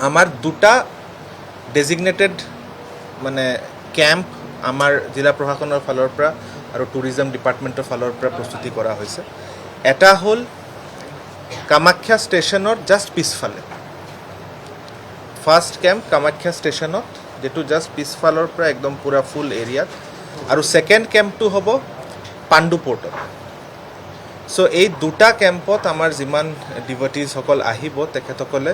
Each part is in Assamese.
আমাৰ দুটা ডেজিগনেটেড মানে ক্যাম্প আমাৰ জিলা প্ৰশাসনৰ ফালৰ পৰা আৰু টুৰিজম ডিপাৰ্টমেণ্টৰ ফালৰ পৰা প্ৰস্তুতি কৰা হৈছে। এটা হ'ল কামাখ্যা ষ্টেচনৰ জাষ্ট পিছফালে, ফাৰ্ষ্ট কেম্প কামাখ্যা ষ্টেচনত, যেটো জাষ্ট পিছফালৰ পৰা একদম পুৰা ফুল এৰিয়াত, আৰু ছেকেণ্ড কেম্পটো হ'ব পাণ্ডু পৰ্টত। চ' এই দুটা কেম্পত আমাৰ যিমান ডিভটিজসকল আহিব তেখেতসকলে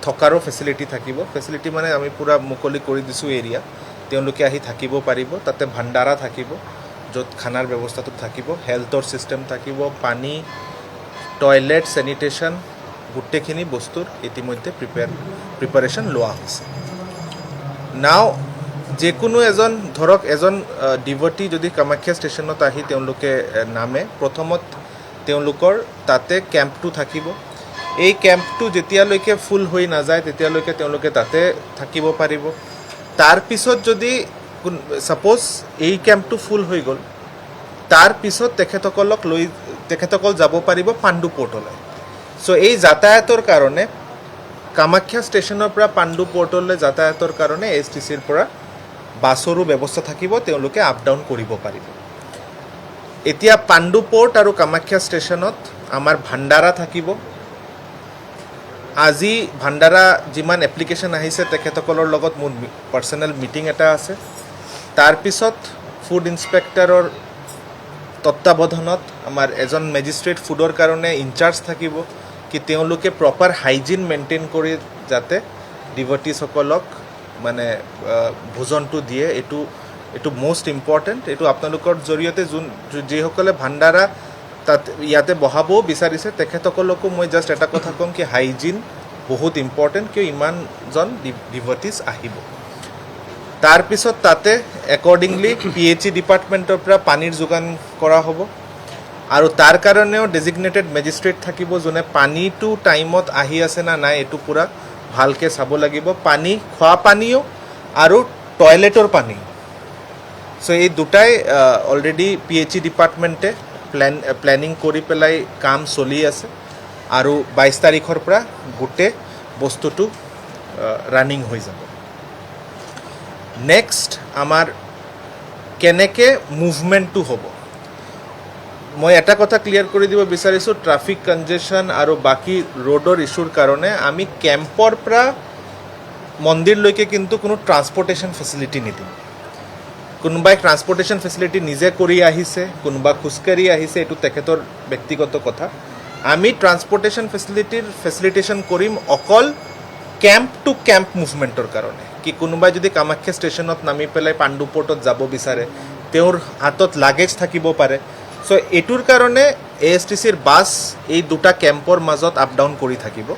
থকাৰো ফেচিলিটি থাকিব। ফেচিলিটি মানে আমি পূৰা মুকলি কৰি দিছোঁ এৰিয়া, তেওঁলোকে আহি থাকিব পাৰিব। তাতে ভাণ্ডাৰা থাকিব, য'ত খানাৰ ব্যৱস্থাটো থাকিব, হেল্থৰ ছিষ্টেম থাকিব, পানী, টয়লেট, চেনিটেশ্যন, গোটেইখিনি বস্তুৰ ইতিমধ্যে প্ৰিপাৰেশ্যন লোৱা হৈছে। নাও যিকোনো এজন ডিভটি যদি কামাখ্যা ষ্টেচনত আহি তেওঁলোকে নামে, প্ৰথমত তেওঁলোকৰ তাতে কেম্পটো থাকিব। এই কেম্পটো যেতিয়ালৈকে ফুল হৈ নাযায় তেতিয়ালৈকে তেওঁলোকে তাতে থাকিব পাৰিব। তাৰপিছত যদি ছাপ'জ এই কেম্পটো ফুল হৈ গ'ল, তাৰপিছত তেখেতসকল যাব পাৰিব পাণ্ডু পৰ্টলৈ। চ' এই যাতায়াতৰ কাৰণে কামাখ্যা ষ্টেচনৰ পৰা পাণ্ডু পৰ্টলৈ যাতায়াতৰ কাৰণে ASTCৰ পৰা বাছৰো ব্যৱস্থা থাকিব, তেওঁলোকে আপ ডাউন কৰিব পাৰিব। এতিয়া পাণ্ডু পৰ্ট আৰু কামাখ্যা ষ্টেচনত আমাৰ ভাণ্ডাৰা থাকিব। আজি ভাণ্ডাৰা যিমান এপ্লিকেশ্যন আহিছে তেখেতসকলৰ লগত মোৰ পাৰ্চনেল মিটিং এটা আছে। তাৰপিছত ফুড ইনস্পেক্টৰৰ তত্ত্বাৱধানত আমাৰ এজন মেজিষ্ট্ৰেট ফুডৰ কাৰণে ইনচাৰ্জ থাকিব, কি তেওঁলোকে প্ৰপাৰ হাইজিন মেইনটেইন কৰি যাতে ডিভটিজসকলক মানে ভোজনটো দিয়ে। এইটো মষ্ট ইম্পৰ্টেণ্ট। এইটো আপোনালোকৰ জৰিয়তে যিসকলে ভাণ্ডাৰা তাত ইয়াতে বহাবও বিচাৰিছে তেখেতসকলকো মই জাষ্ট এটা কথা ক'ম কি হাইজিন বহুত ইম্পৰ্টেণ্ট, কিয় ইমানজন ডিভটিজ আহিব। তাৰপিছত তাতে একৰ্ডিংলি PHE ডিপাৰ্টমেণ্টৰ পৰা পানীৰ যোগান কৰা হ'ব, আৰু তাৰ কাৰণেও ডেজিগনেটেড মেজিষ্ট্ৰেট থাকিব, যোনে পানীটো টাইমত আহি আছে না নাই এইটো পূৰা ভালকৈ চাব লাগিব। পানী, খোৱা পানীও আৰু টয়লেটৰ পানী। চ' এই দুটাই অলৰেডি PHE ডিপাৰ্টমেণ্টে প্লেনিং কৰি পেলাই কাম চলি আছে, আৰু 22 তাৰিখৰ পৰা গোটেই বস্তুটো ৰানিং হৈ যাব। নেক্সট আমাৰ কেনেকৈ মুভমেণ্টটো হ'ব, মই এটা কথা ক্লিয়াৰ কৰি দিব বিচাৰিছোঁ। ট্ৰাফিক কনজেশ্যন আৰু বাকী ৰোডৰ ইছ্যুৰ কাৰণে আমি কেম্পৰ পৰা মন্দিৰলৈকে কিন্তু কোনো ট্ৰান্সপৰ্টেশ্যন ফেচিলিটি নিদিম। কোনোবাই ট্ৰান্সপৰ্টেশ্যন ফেচিলিটি নিজে কৰি আহিছে, কোনোবা খোজকাঢ়ি আহিছে, এইটো তেখেতৰ ব্যক্তিগত কথা। আমি ট্ৰান্সপৰ্টেশ্যন ফেচিলিটেশ্যন কৰিম অকল কেম্প টু কেম্প মুভমেণ্টৰ কাৰণে। কি কোনোবাই যদি কামাখ্যা ষ্টেচনত নামি পেলাই পাণ্ডু পৰ্টত যাব বিচাৰে, তেওঁৰ হাতত লাগেজ থাকিব পাৰে। চ' এইটোৰ কাৰণে ASTCৰ বাছ এই দুটা কেম্পৰ মাজত আপ ডাউন কৰি থাকিব,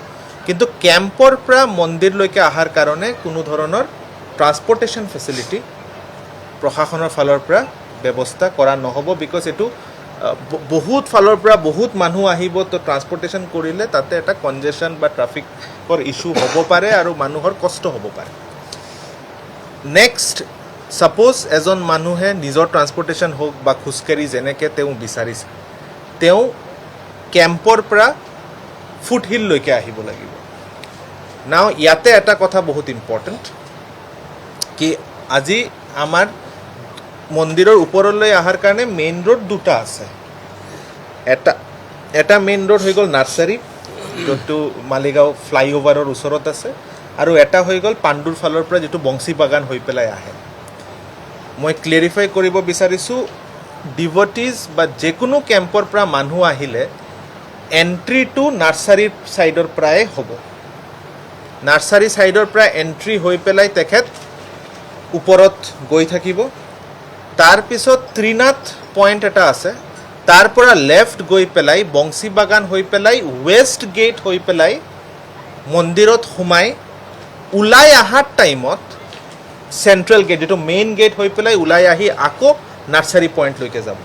কিন্তু কেম্পৰ পৰা মন্দিৰলৈকে অহাৰ কাৰণে কোনো ধৰণৰ ট্ৰান্সপৰ্টেশ্যন ফেচিলিটি প্ৰশাসনৰ ফালৰ পৰা ব্যৱস্থা কৰা নহ'ব। বিকজ এইটো বহুত ফালৰ পৰা বহুত মানুহ আহিব, তো ট্ৰান্সপৰ্টেশ্যন কৰিলে তাতে এটা কনজেশ্যন বা ট্ৰাফিকৰ ইছ্যু হ'ব পাৰে আৰু মানুহৰ কষ্ট হ'ব পাৰে। নেক্সট, ছাপ'জ এজন মানুহে নিজৰ ট্ৰান্সপৰ্টেশ্যন হওক বা খোজকাঢ়ি যেনেকৈ তেওঁ বিচাৰিছে, তেওঁ কেম্পৰ পৰা ফুটহিললৈকে আহিব লাগিব। নাও ইয়াতে এটা কথা বহুত ইম্পৰ্টেণ্ট, কি আজি আমাৰ মন্দিৰৰ ওপৰলৈ অহাৰ কাৰণে মেইন ৰোড দুটা আছে। এটা মেইন ৰোড হৈ গ'ল নাৰ্চাৰী, যোনটো মালিগাঁও ফ্লাইঅভাৰৰ ওচৰত আছে, আৰু এটা হৈ গ'ল পাণ্ডুৰ ফালৰ পৰা যিটো বংশী বাগান হৈ পেলাই আহে। মই ক্লেৰিফাই কৰিব বিচাৰিছোঁ, ডিভটিজ বা যিকোনো কেম্পৰ পৰা মানুহ আহিলে এণ্ট্ৰিটো নাৰ্চাৰীৰ ছাইডৰ পৰাই হ'ব। নাৰ্চাৰী ছাইডৰ পৰা এণ্ট্ৰি হৈ পেলাই তেখেত ওপৰত গৈ থাকিব। তাৰপিছত ত্ৰিনাথ পইণ্ট এটা আছে, তাৰ পৰা লেফ্ট গৈ পেলাই বংশী বাগান হৈ পেলাই ৱেষ্ট গেট হৈ পেলাই মন্দিৰত সোমাই ওলাই অহাৰ টাইমত চেণ্ট্ৰেল গেট, যিটো মেইন গেট হৈ পেলাই ওলাই আহি আকৌ নাৰ্চাৰী পইণ্টলৈকে যাব।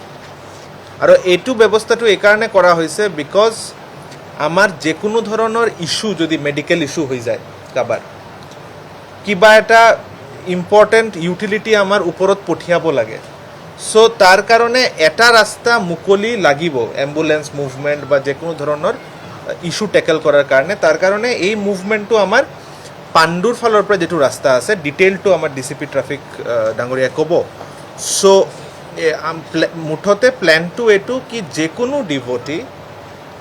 আৰু এইটো ব্যৱস্থাটো এইকাৰণে কৰা হৈছে বিকজ আমাৰ যিকোনো ধৰণৰ ইছ্যু যদি মেডিকেল ইছ্যু হৈ যায়, কাৰোবাৰ কিবা এটা ইম্পৰ্টেণ্ট ইউটিলিটি আমাৰ ওপৰত পঠিয়াব লাগে, চ' তাৰ কাৰণে এটা ৰাস্তা মুকলি লাগিব এম্বুলেঞ্চ মুভমেণ্ট বা যিকোনো ধৰণৰ ইছ্যু টেকেল কৰাৰ কাৰণে। তাৰ কাৰণে এই মুভমেণ্টটো আমাৰ পাণ্ডুৰ ফালৰ পৰা যিটো ৰাস্তা আছে ডিটেইলটো আমাৰ DCP ট্ৰাফিক ডাঙৰীয়াই ক'ব চ' মুঠতে প্লেনটো এইটো কি যিকোনো ডিভটি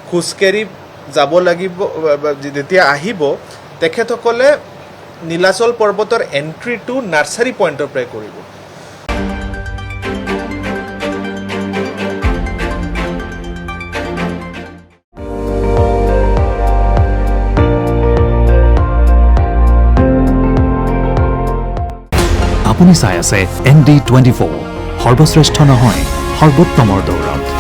খোজকাঢ়ি যাব লাগিব যেতিয়া আহিব তেখেতসকলে নীলাচল পৰ্বতৰ এণ্ট্ৰিটো নাৰ্চাৰী পইণ্টৰ পৰাই কৰিব আপুনি চাই আছে ND24 সৰ্বশ্ৰেষ্ঠ নহয় সৰ্বোত্তমৰ দৌৰত